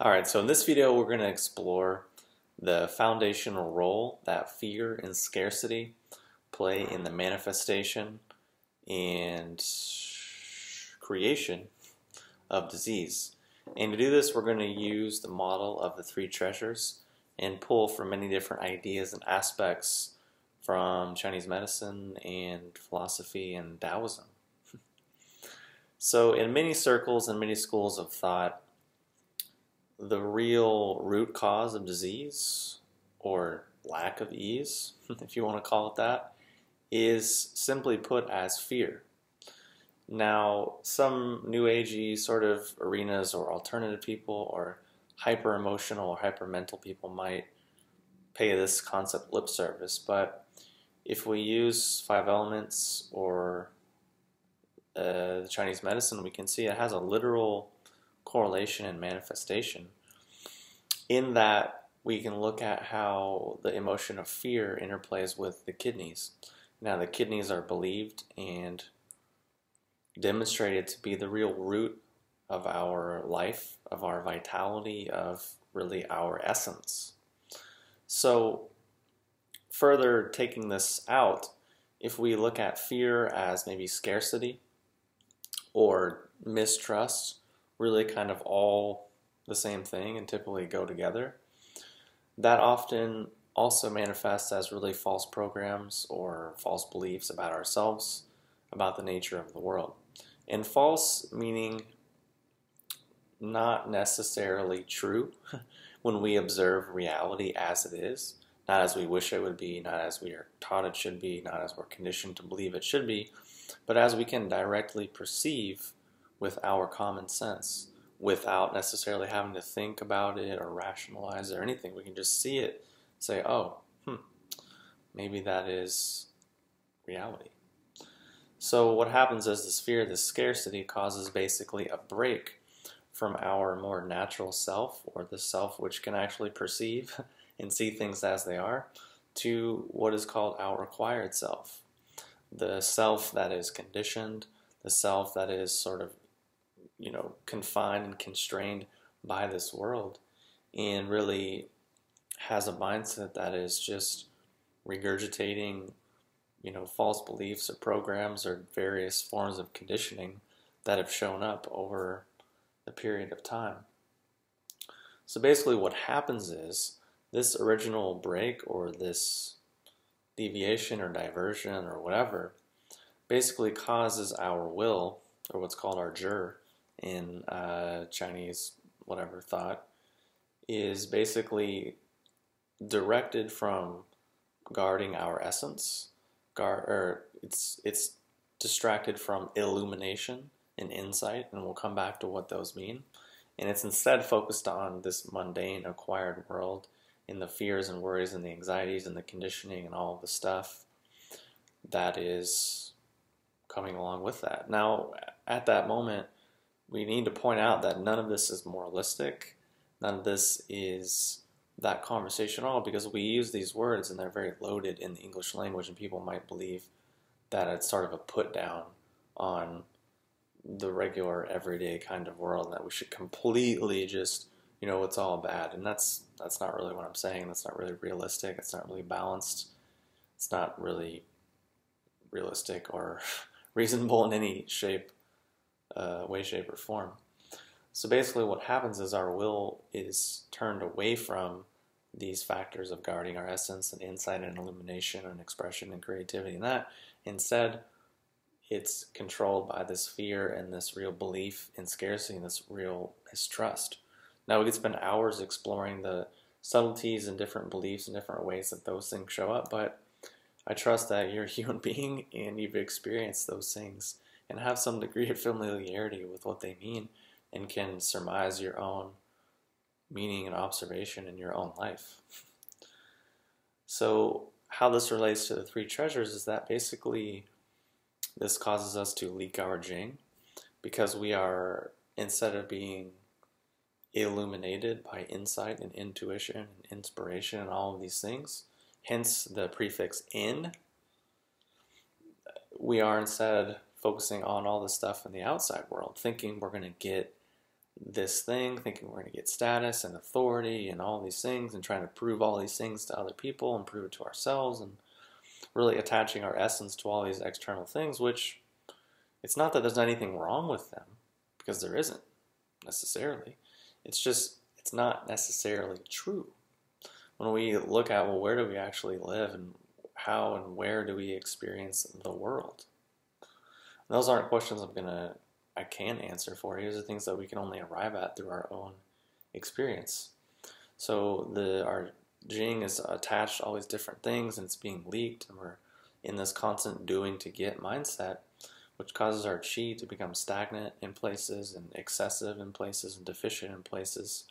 Alright, so in this video we're going to explore the foundational role that fear and scarcity play in the manifestation and creation of disease. And to do this we're going to use the model of the three treasures and pull from many different ideas and aspects from Chinese medicine and philosophy and Taoism. So in many circles and many schools of thought, the real root cause of disease, or lack of ease, if you want to call it that, is simply put as fear. Now, some new agey sort of arenas or alternative people or hyper-emotional or hyper-mental people might pay this concept lip service, but if we use five elements or the Chinese medicine, we can see it has a literal correlation and manifestation in that we can look at how the emotion of fear interplays with the kidneys. Now the kidneys are believed and demonstrated to be the real root of our life, of our vitality, of really our essence. So further taking this out, if we look at fear as maybe scarcity or mistrust, really kind of all the same thing and typically go together, that often also manifests as really false programs or false beliefs about ourselves, about the nature of the world. And false meaning not necessarily true when we observe reality as it is, not as we wish it would be, not as we are taught it should be, not as we're conditioned to believe it should be, but as we can directly perceive with our common sense, without necessarily having to think about it or rationalize it or anything. We can just see it, say, oh, maybe that is reality. So what happens is this fear, this scarcity causes basically a break from our more natural self, or the self which can actually perceive and see things as they are, to what is called our acquired self. The self that is conditioned, the self that is sort of confined and constrained by this world, and really has a mindset that is just regurgitating, false beliefs or programs or various forms of conditioning that have shown up over the period of time. So basically what happens is this original break or this deviation or diversion or whatever basically causes our will, or what's called our Juror in Chinese whatever thought, is basically directed from guarding our essence, it's distracted from illumination and insight, and we'll come back to what those mean, and it's instead focused on this mundane acquired world and the fears and worries and the anxieties and the conditioning and all of the stuff that is coming along with that. Now at that moment we need to point out that none of this is moralistic, none of this is that conversation at all, because we use these words and they're very loaded in the English language, and people might believe that it's sort of a put down on the regular everyday kind of world, and that we should completely just, it's all bad. And that's not really what I'm saying. That's not really realistic. It's not really balanced. It's not really realistic or reasonable in any way, shape, or form. So basically what happens is our will is turned away from these factors of guarding our essence and insight and illumination and expression and creativity and that. Instead, it's controlled by this fear and this real belief in scarcity and this real mistrust. Now we could spend hours exploring the subtleties and different beliefs and different ways that those things show up, but I trust that you're a human being and you've experienced those things and have some degree of familiarity with what they mean and can surmise your own meaning and observation in your own life. So how this relates to the three treasures is that basically this causes us to leak our Jing, because we are, instead of being illuminated by insight and intuition and inspiration and all of these things, hence the prefix in, we are instead focusing on all the stuff in the outside world, thinking we're going to get this thing, thinking we're going to get status and authority and all these things, and trying to prove all these things to other people and prove it to ourselves, and really attaching our essence to all these external things, which it's not that there's anything wrong with them, because there isn't necessarily. It's just, it's not necessarily true. When we look at, well, where do we actually live, and how and where do we experience the world? And those aren't questions I can answer for you. These are things that we can only arrive at through our own experience. So our Jing is attached to all these different things, and it's being leaked, and we're in this constant doing to get mindset, which causes our chi to become stagnant in places, and excessive in places, and deficient in places,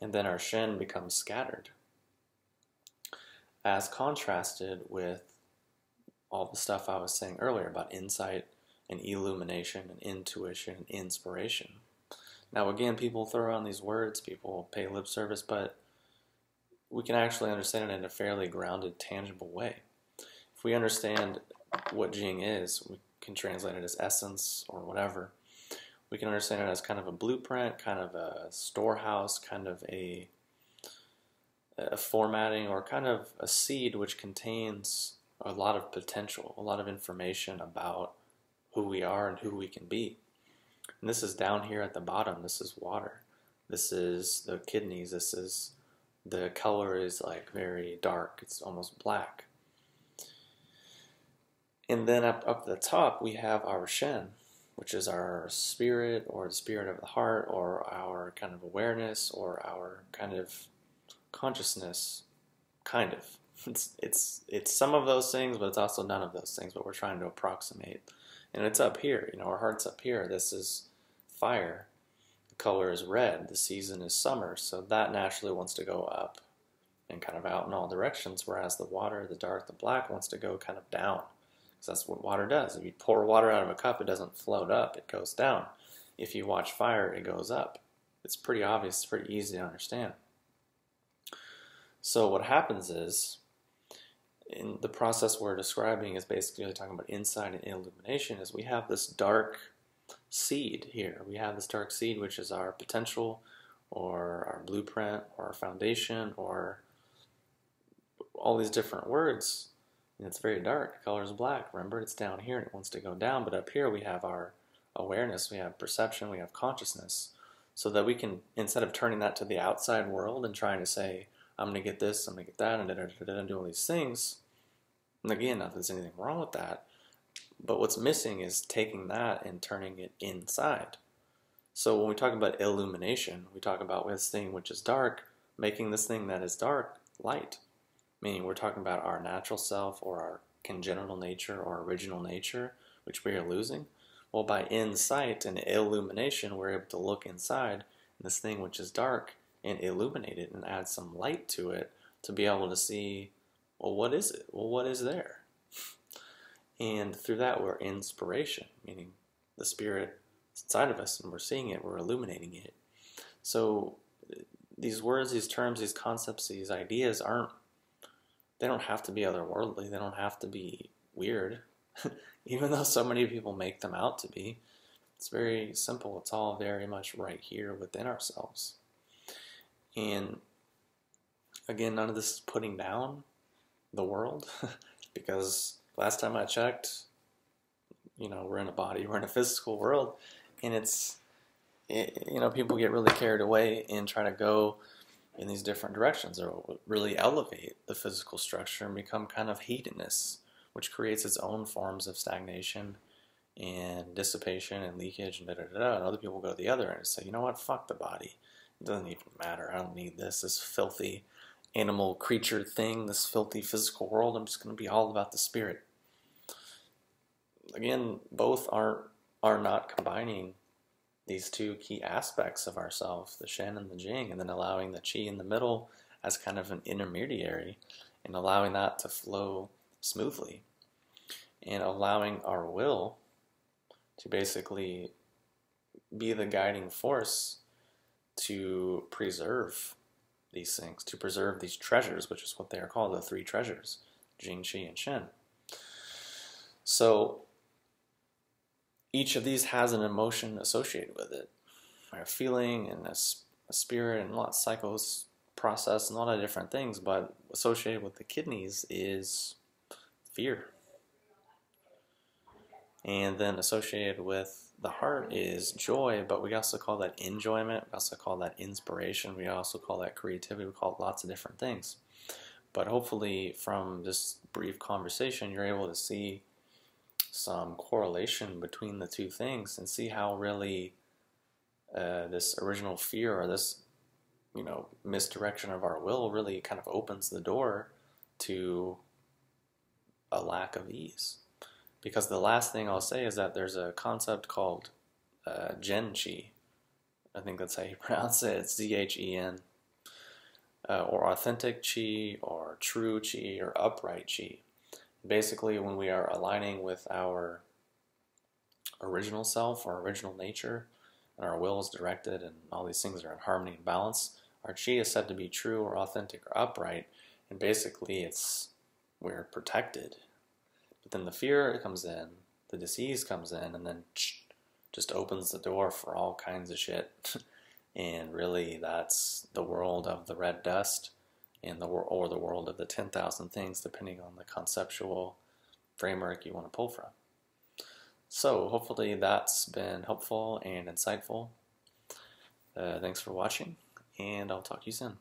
and then our Shen becomes scattered, as contrasted with all the stuff I was saying earlier about insight and illumination and intuition and inspiration. Now again, people throw around these words, people pay lip service, but we can actually understand it in a fairly grounded, tangible way. If we understand what Jing is, we can translate it as essence or whatever. We can understand it as kind of a blueprint, kind of a storehouse, kind of a formatting, or kind of a seed which contains a lot of potential, a lot of information about who we are and who we can be. And this is down here at the bottom. This is water. This is the kidneys. This is, the color is like very dark. It's almost black. And then up at the top we have our Shen, which is our spirit, or the spirit of the heart, or our kind of awareness, or our kind of consciousness, kind of. It's some of those things, but it's also none of those things, but we're trying to approximate. And it's up here, our heart's up here. This is fire. The color is red. The season is summer, so that naturally wants to go up and kind of out in all directions, whereas the water, the dark, the black, wants to go kind of down. Because that's what water does. If you pour water out of a cup, it doesn't float up, it goes down. If you watch fire, it goes up. It's pretty obvious, it's pretty easy to understand. So what happens is, in the process we're describing is basically talking about insight and illumination, is we have this dark seed here. We have this dark seed, which is our potential, or our blueprint, or our foundation, or all these different words. And it's very dark. The color is black. Remember, it's down here and it wants to go down. But up here we have our awareness, we have perception, we have consciousness. So that we can, instead of turning that to the outside world and trying to say, I'm going to get this, I'm going to get that, and do all these things. And again, not that there's anything wrong with that, but what's missing is taking that and turning it inside. So when we talk about illumination, we talk about this thing which is dark, making this thing that is dark light. Meaning we're talking about our natural self, or our congenital nature, or original nature, which we are losing. Well, by insight and illumination, we're able to look inside this thing which is dark and illuminate it and add some light to it to be able to see, well, what is it? Well, what is there? And through that, we're inspiration, meaning the spirit inside of us, and we're seeing it, we're illuminating it. So these words, these terms, these concepts, these ideas they don't have to be otherworldly. They don't have to be weird, even though so many people make them out to be. It's very simple. It's all very much right here within ourselves. And again, none of this is putting down the world, because last time I checked, we're in a body, we're in a physical world, and people get really carried away and try to go in these different directions, or really elevate the physical structure and become kind of hedonists, which creates its own forms of stagnation and dissipation and leakage and and other people go to the other end and say, you know what, fuck the body. It doesn't even matter. I don't need this filthy animal creature thing, this filthy physical world. I'm just going to be all about the spirit. Again, both are not combining these two key aspects of ourselves, the Shen and the Jing, and then allowing the Qi in the middle as kind of an intermediary, and allowing that to flow smoothly, and allowing our will to basically be the guiding force to preserve these things, to preserve these treasures, which is what they are called, the three treasures, Jing, Qi, and Shen. So each of these has an emotion associated with it. a feeling and a spirit and a lot of cycles process and a lot of different things, but associated with the kidneys is fear. And then associated with the heart is joy, but we also call that enjoyment, we also call that inspiration, we also call that creativity, we call it lots of different things. But hopefully from this brief conversation, you're able to see some correlation between the two things and see how really this original fear or this, misdirection of our will really kind of opens the door to a lack of ease. Because the last thing I'll say is that there's a concept called Gen Chi. I think that's how you pronounce it. It's Z-H-E-N. Or authentic Chi, or true Chi, or upright Chi. Basically, when we are aligning with our original self, our original nature, and our will is directed, and all these things are in harmony and balance, our Chi is said to be true, or authentic, or upright, and basically we're protected. But then the fear comes in, the disease comes in, and then just opens the door for all kinds of shit. And really, that's the world of the red dust, and or the world of the 10,000 things, depending on the conceptual framework you want to pull from. So hopefully that's been helpful and insightful. Thanks for watching, and I'll talk to you soon.